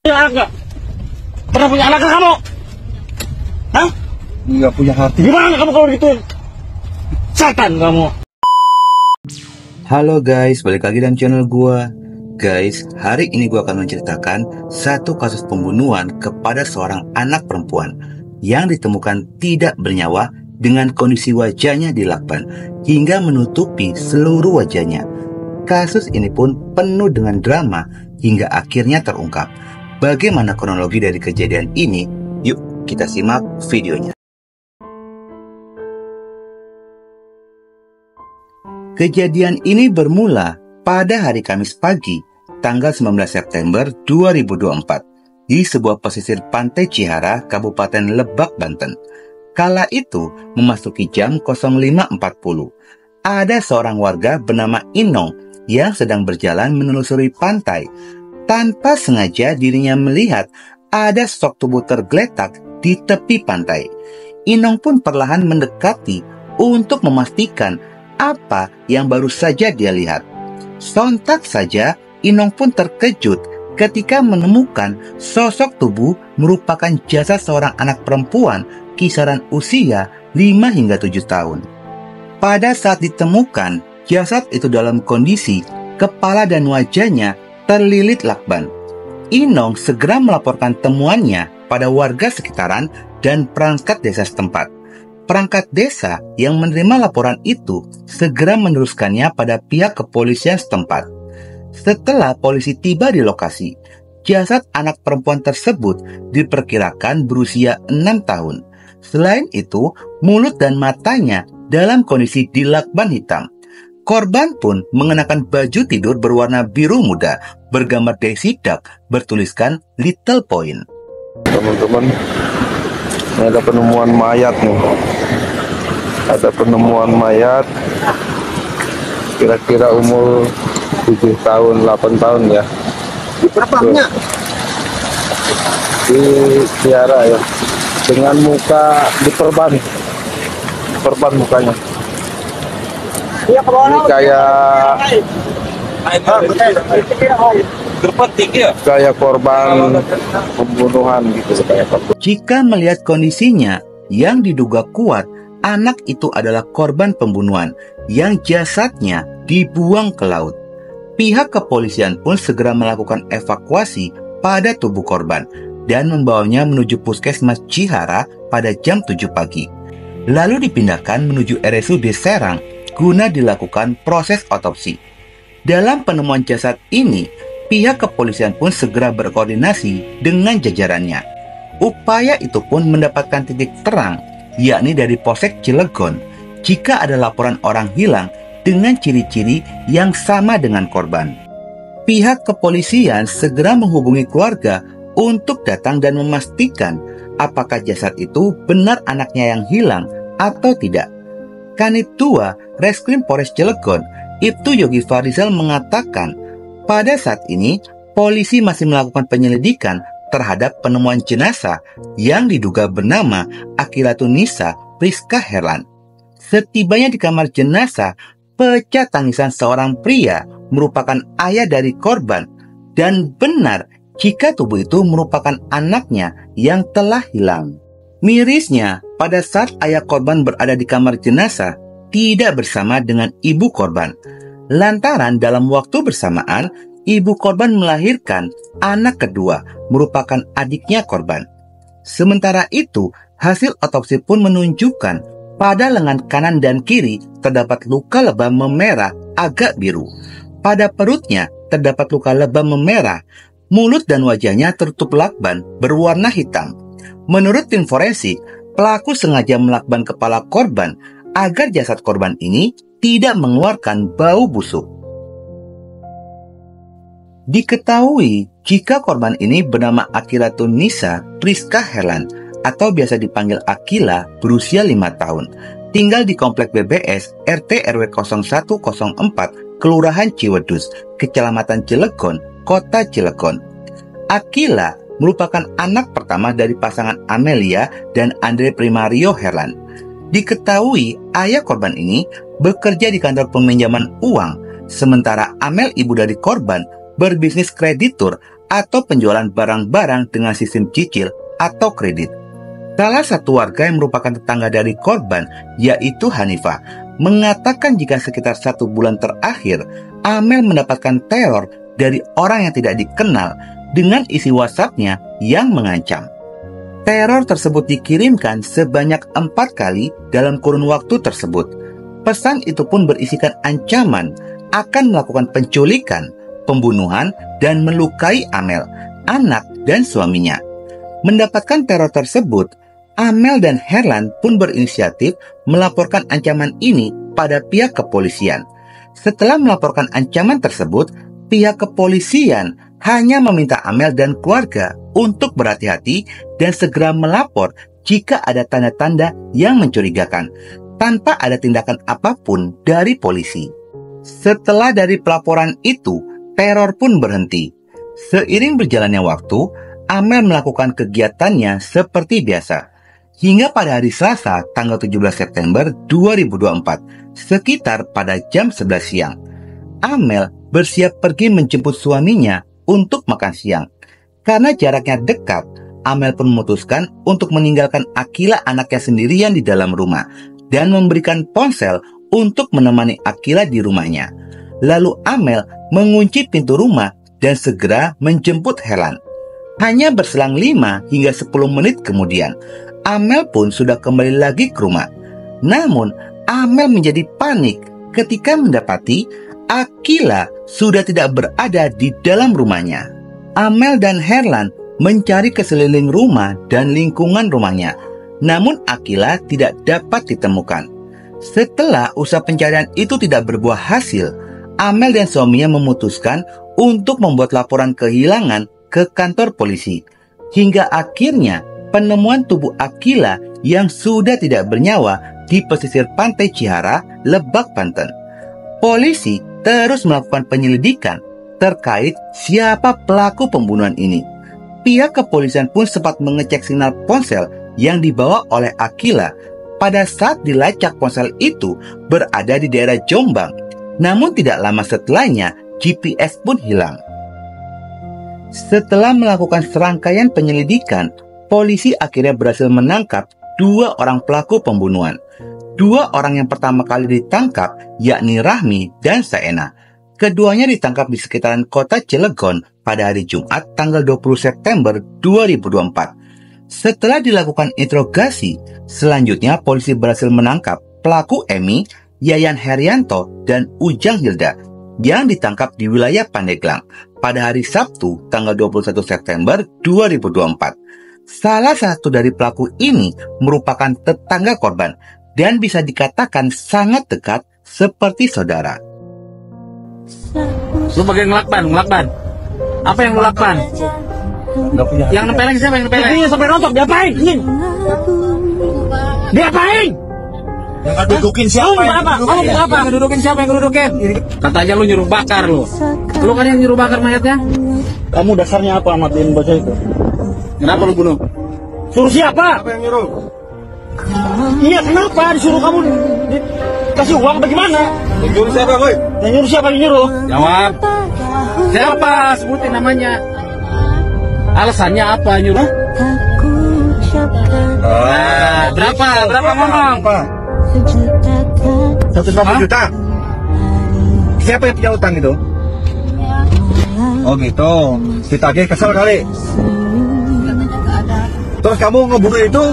Punya anak nggak? Pernah punya anak nggak kamu? Hah? Nggak punya hati. Gimana kamu kalau gituin? Setan kamu. Halo guys, balik lagi dalam channel gua. Guys, hari ini gua akan menceritakan satu kasus pembunuhan kepada seorang anak perempuan yang ditemukan tidak bernyawa dengan kondisi wajahnya dilakban hingga menutupi seluruh wajahnya. Kasus ini pun penuh dengan drama hingga akhirnya terungkap. Bagaimana kronologi dari kejadian ini? Yuk kita simak videonya. Kejadian ini bermula pada hari Kamis pagi, tanggal 19 September 2024, di sebuah pesisir pantai Cihara, Kabupaten Lebak, Banten. Kala itu memasuki jam 05.40. Ada seorang warga bernama Inong yang sedang berjalan menelusuri pantai. Tanpa sengaja dirinya melihat ada sosok tubuh tergeletak di tepi pantai. Inong pun perlahan mendekati untuk memastikan apa yang baru saja dia lihat. Sontak saja Inong pun terkejut ketika menemukan sosok tubuh merupakan jasad seorang anak perempuan kisaran usia 5 hingga 7 tahun. Pada saat ditemukan, jasad itu dalam kondisi kepala dan wajahnya terlilit lakban. Inong segera melaporkan temuannya pada warga sekitaran dan perangkat desa setempat. Perangkat desa yang menerima laporan itu segera meneruskannya pada pihak kepolisian setempat. Setelah polisi tiba di lokasi, jasad anak perempuan tersebut diperkirakan berusia 6 tahun. Selain itu, mulut dan matanya dalam kondisi dilakban hitam. Korban pun mengenakan baju tidur berwarna biru muda bergambar Daisy Duck bertuliskan Little Point. Teman-teman, ada penemuan mayat nih. Ada penemuan mayat kira-kira umur 7 tahun, 8 tahun ya. Berapanya? Di Tiara ya. Dengan muka diperban mukanya. Iya, Ini kayak korban pembunuhan gitu kayak. Jika melihat kondisinya yang diduga kuat, anak itu adalah korban pembunuhan yang jasadnya dibuang ke laut. Pihak kepolisian pun segera melakukan evakuasi pada tubuh korban dan membawanya menuju puskesmas Cihara pada jam 7 pagi. Lalu dipindahkan menuju RSUD Serang guna dilakukan proses otopsi. Dalam penemuan jasad ini, pihak kepolisian pun segera berkoordinasi dengan jajarannya. Upaya itu pun mendapatkan titik terang, yakni dari Polsek Cilegon, jika ada laporan orang hilang dengan ciri-ciri yang sama dengan korban. Pihak kepolisian segera menghubungi keluarga untuk datang dan memastikan apakah jasad itu benar anaknya yang hilang atau tidak. Kanit 2 Reskrim Polres Cilegon, Ibtu Yogi Farizal mengatakan, pada saat ini polisi masih melakukan penyelidikan terhadap penemuan jenazah yang diduga bernama Akilatun Nisa Priska Herlan. Setibanya di kamar jenazah, pecah tangisan seorang pria merupakan ayah dari korban dan benar jika tubuh itu merupakan anaknya yang telah hilang. Mirisnya, pada saat ayah korban berada di kamar jenazah, tidak bersama dengan ibu korban. Lantaran dalam waktu bersamaan, ibu korban melahirkan anak kedua, merupakan adiknya korban. Sementara itu, hasil otopsi pun menunjukkan pada lengan kanan dan kiri terdapat luka lebam memerah agak biru. Pada perutnya terdapat luka lebam memerah, mulut dan wajahnya tertutup lakban berwarna hitam. Menurut tim forensik, pelaku sengaja melakban kepala korban agar jasad korban ini tidak mengeluarkan bau busuk. Diketahui jika korban ini bernama Akilatun Nisa Priska Herlan atau biasa dipanggil Akila, berusia 5 tahun, tinggal di Komplek BBS RT RW 0104 Kelurahan Ciwedus, Kecamatan Cilegon, Kota Cilegon. Akila merupakan anak pertama dari pasangan Amelia dan Andre Primario Herlan. Diketahui ayah korban ini bekerja di kantor peminjaman uang, sementara Amel, ibu dari korban, berbisnis kreditur atau penjualan barang-barang dengan sistem cicil atau kredit. Salah satu warga yang merupakan tetangga dari korban, yaitu Hanifah, mengatakan jika sekitar 1 bulan terakhir, Amel mendapatkan teror dari orang yang tidak dikenal dengan isi WhatsApp-nya yang mengancam. Teror tersebut dikirimkan sebanyak 4 kali dalam kurun waktu tersebut. Pesan itu pun berisikan ancaman akan melakukan penculikan, pembunuhan, dan melukai Amel, anak, dan suaminya. Mendapatkan teror tersebut, Amel dan Herlan pun berinisiatif melaporkan ancaman ini pada pihak kepolisian. Setelah melaporkan ancaman tersebut, pihak kepolisian hanya meminta Amel dan keluarga untuk berhati-hati dan segera melapor jika ada tanda-tanda yang mencurigakan, tanpa ada tindakan apapun dari polisi. Setelah dari pelaporan itu, teror pun berhenti. Seiring berjalannya waktu, Amel melakukan kegiatannya seperti biasa. Hingga pada hari Selasa, tanggal 17 September 2024, sekitar pada jam 11 siang, Amel bersiap pergi menjemput suaminya untuk makan siang. Karena jaraknya dekat, Amel pun memutuskan untuk meninggalkan Akila anaknya sendirian di dalam rumah dan memberikan ponsel untuk menemani Akila di rumahnya. Lalu Amel mengunci pintu rumah dan segera menjemput Herlan. Hanya berselang 5 hingga 10 menit kemudian, Amel pun sudah kembali lagi ke rumah. Namun, Amel menjadi panik ketika mendapati Akila sudah tidak berada di dalam rumahnya. Amel dan Herlan mencari ke sekeliling rumah dan lingkungan rumahnya. Namun Akila tidak dapat ditemukan. Setelah usaha pencarian itu tidak berbuah hasil, Amel dan suaminya memutuskan untuk membuat laporan kehilangan ke kantor polisi. Hingga akhirnya penemuan tubuh Akila yang sudah tidak bernyawa di pesisir pantai Cihara, Lebak, Banten. Polisi terus melakukan penyelidikan terkait siapa pelaku pembunuhan ini. Pihak kepolisian pun sempat mengecek sinyal ponsel yang dibawa oleh Akila. Pada saat dilacak, ponsel itu berada di daerah Jombang. Namun tidak lama setelahnya, GPS pun hilang. Setelah melakukan serangkaian penyelidikan, polisi akhirnya berhasil menangkap 2 orang pelaku pembunuhan. 2 orang yang pertama kali ditangkap, yakni Rahmi dan Saena. Keduanya ditangkap di sekitaran kota Cilegon pada hari Jumat tanggal 20 September 2024. Setelah dilakukan interogasi, selanjutnya polisi berhasil menangkap pelaku Emi, Yayan Herianto, dan Ujang Hilda yang ditangkap di wilayah Pandeglang pada hari Sabtu tanggal 21 September 2024. Salah satu dari pelaku ini merupakan tetangga korban dan bisa dikatakan sangat dekat seperti saudara. Lu bagian ngelakban. Apa yang lu lakban? Yang nempeleng siapa yang nempeleng? Ini sampai rontok, diapain? Diapain? Yang dudukin siapa? Apa? Dudukin siapa yang dudukin? Katanya lu nyuruh bakar lu. Lu kan yang nyuruh bakar mayatnya? Kamu dasarnya apa matiin bocah itu? Kenapa lu bunuh? Suruh siapa? Apa yang nyuruh? Iya, kenapa disuruh kamu dikasih uang bagaimana? Yang nyuruh siapa, boy? Yang nyuruh siapa yang nyuruh? Jawab. Siapa? Sebutin namanya. Alasannya apa nyuruh? Berapa ngomong? 150 juta. Siapa yang punya utang itu? Oh gitu. Ditagih kesel kali. Terus kamu ngebunuh itu,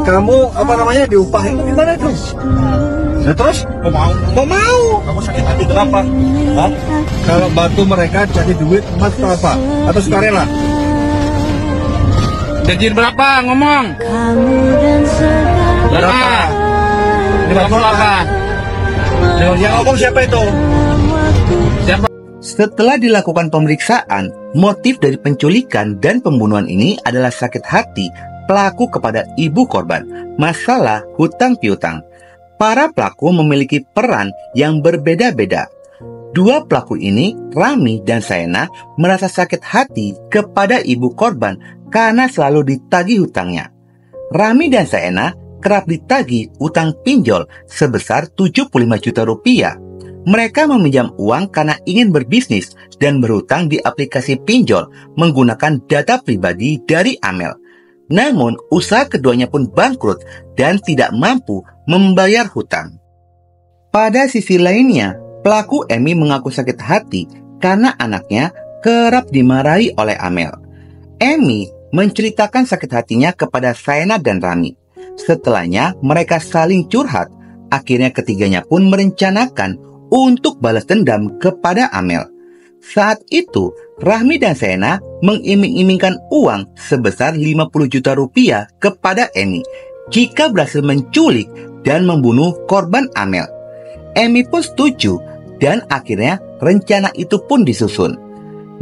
kamu apa namanya diupahin gimana itu? Ya terus? Mau. Kamu sakit hati kenapa? Hah? Kalau bantu mereka jadi duit emas atau apa? Atau sukarela? Janji berapa ngomong? Berapa? 50 Yang ngomong siapa itu? Siapa? Setelah dilakukan pemeriksaan, motif dari penculikan dan pembunuhan ini adalah sakit hati pelaku kepada ibu korban, masalah hutang piutang. Para pelaku memiliki peran yang berbeda-beda. 2 pelaku ini, Rami dan Saena, merasa sakit hati kepada ibu korban karena selalu ditagih hutangnya. Rami dan Saena kerap ditagih utang pinjol sebesar 75 juta rupiah. Mereka meminjam uang karena ingin berbisnis dan berhutang di aplikasi pinjol menggunakan data pribadi dari Amel. Namun, usaha keduanya pun bangkrut dan tidak mampu membayar hutang. Pada sisi lainnya, pelaku Emi mengaku sakit hati karena anaknya kerap dimarahi oleh Amel. Emi menceritakan sakit hatinya kepada Shaena dan Rami. Setelahnya, mereka saling curhat. Akhirnya ketiganya pun merencanakan untuk balas dendam kepada Amel. Saat itu, Rahmi dan Shaena mengiming-imingkan uang sebesar 50 juta rupiah kepada Emi jika berhasil menculik dan membunuh korban Amel. Emi pun setuju dan akhirnya rencana itu pun disusun.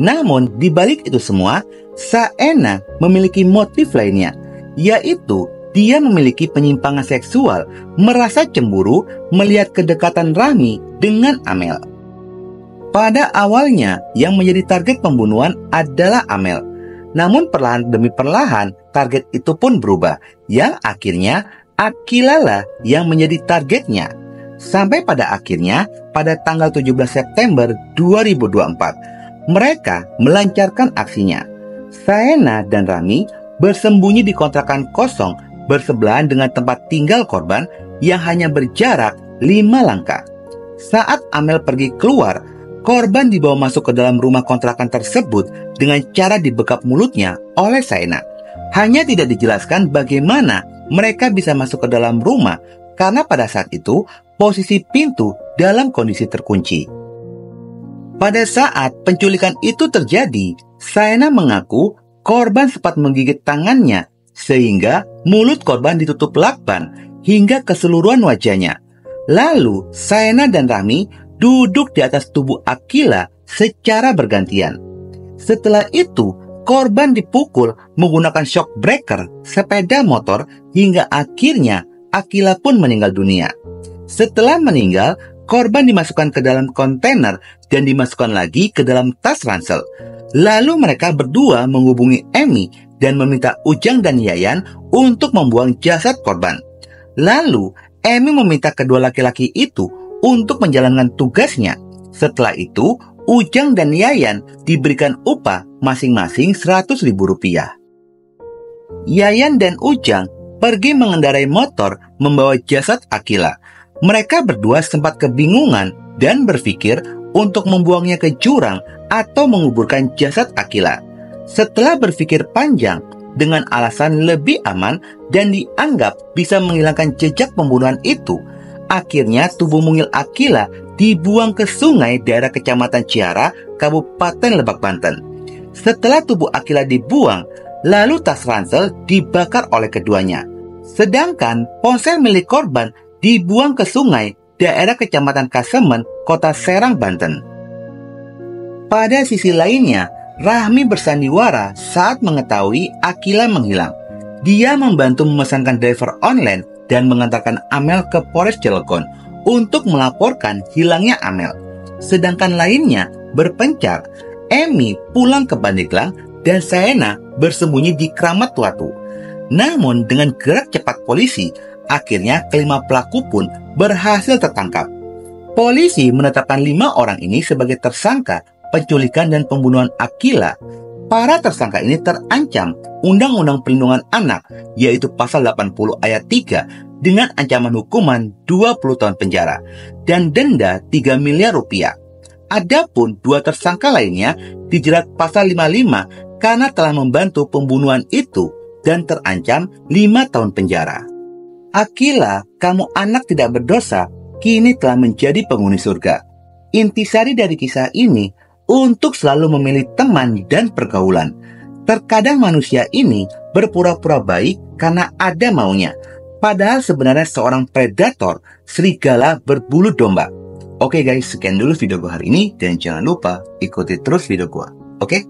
Namun, di balik itu semua, Shaena memiliki motif lainnya, yaitu dia memiliki penyimpangan seksual, merasa cemburu melihat kedekatan Rahmi dengan Amel. Pada awalnya, yang menjadi target pembunuhan adalah Amel. Namun perlahan demi perlahan, target itu pun berubah, yang akhirnya Akila lah yang menjadi targetnya. Sampai pada akhirnya, pada tanggal 17 September 2024, mereka melancarkan aksinya. Shaena dan Rahmi bersembunyi di kontrakan kosong bersebelahan dengan tempat tinggal korban yang hanya berjarak 5 langkah. Saat Amel pergi keluar, korban dibawa masuk ke dalam rumah kontrakan tersebut dengan cara dibekap mulutnya oleh Shaena. Hanya tidak dijelaskan bagaimana mereka bisa masuk ke dalam rumah karena pada saat itu posisi pintu dalam kondisi terkunci. Pada saat penculikan itu terjadi, Shaena mengaku korban sempat menggigit tangannya sehingga mulut korban ditutup lakban hingga keseluruhan wajahnya. Lalu Shaena dan Rahmi duduk di atas tubuh Akila secara bergantian. Setelah itu, korban dipukul menggunakan shock breaker sepeda motor hingga akhirnya Akila pun meninggal dunia. Setelah meninggal, korban dimasukkan ke dalam kontainer dan dimasukkan lagi ke dalam tas ransel. Lalu mereka berdua menghubungi Emi dan meminta Ujang dan Yayan untuk membuang jasad korban. Lalu Emi meminta kedua laki-laki itu untuk menjalankan tugasnya. Setelah itu, Ujang dan Yayan diberikan upah masing-masing 100.000 rupiah. Yayan dan Ujang pergi mengendarai motor membawa jasad Akila. Mereka berdua sempat kebingungan dan berpikir untuk membuangnya ke jurang atau menguburkan jasad Akila. Setelah berpikir panjang, dengan alasan lebih aman dan dianggap bisa menghilangkan jejak pembunuhan itu, akhirnya tubuh mungil Akila dibuang ke sungai daerah Kecamatan Ciara, Kabupaten Lebak, Banten. Setelah tubuh Akila dibuang, lalu tas ransel dibakar oleh keduanya. Sedangkan ponsel milik korban dibuang ke sungai daerah Kecamatan Kasemen, Kota Serang, Banten. Pada sisi lainnya, Rahmi bersandiwara saat mengetahui Akila menghilang. Dia membantu memesankan driver online dan mengantarkan Amel ke Polres Cilegon untuk melaporkan hilangnya Amel. Sedangkan lainnya berpencar, Emi pulang ke Pandeglang dan Shaena bersembunyi di Kramat Watu. Namun dengan gerak cepat polisi, akhirnya kelima pelaku pun berhasil tertangkap. Polisi menetapkan 5 orang ini sebagai tersangka penculikan dan pembunuhan Akila. Para tersangka ini terancam Undang-Undang Perlindungan Anak, yaitu pasal 80 ayat 3 dengan ancaman hukuman 20 tahun penjara dan denda 3 miliar rupiah. Adapun 2 tersangka lainnya dijerat pasal 55 karena telah membantu pembunuhan itu dan terancam 5 tahun penjara. Akila, kamu anak tidak berdosa, kini telah menjadi penghuni surga. Intisari dari kisah ini untuk selalu memilih teman dan pergaulan. Terkadang manusia ini berpura-pura baik karena ada maunya, padahal sebenarnya seorang predator, serigala berbulu domba. Oke guys, sekian dulu video gue hari ini dan jangan lupa ikuti terus video gue. Oke?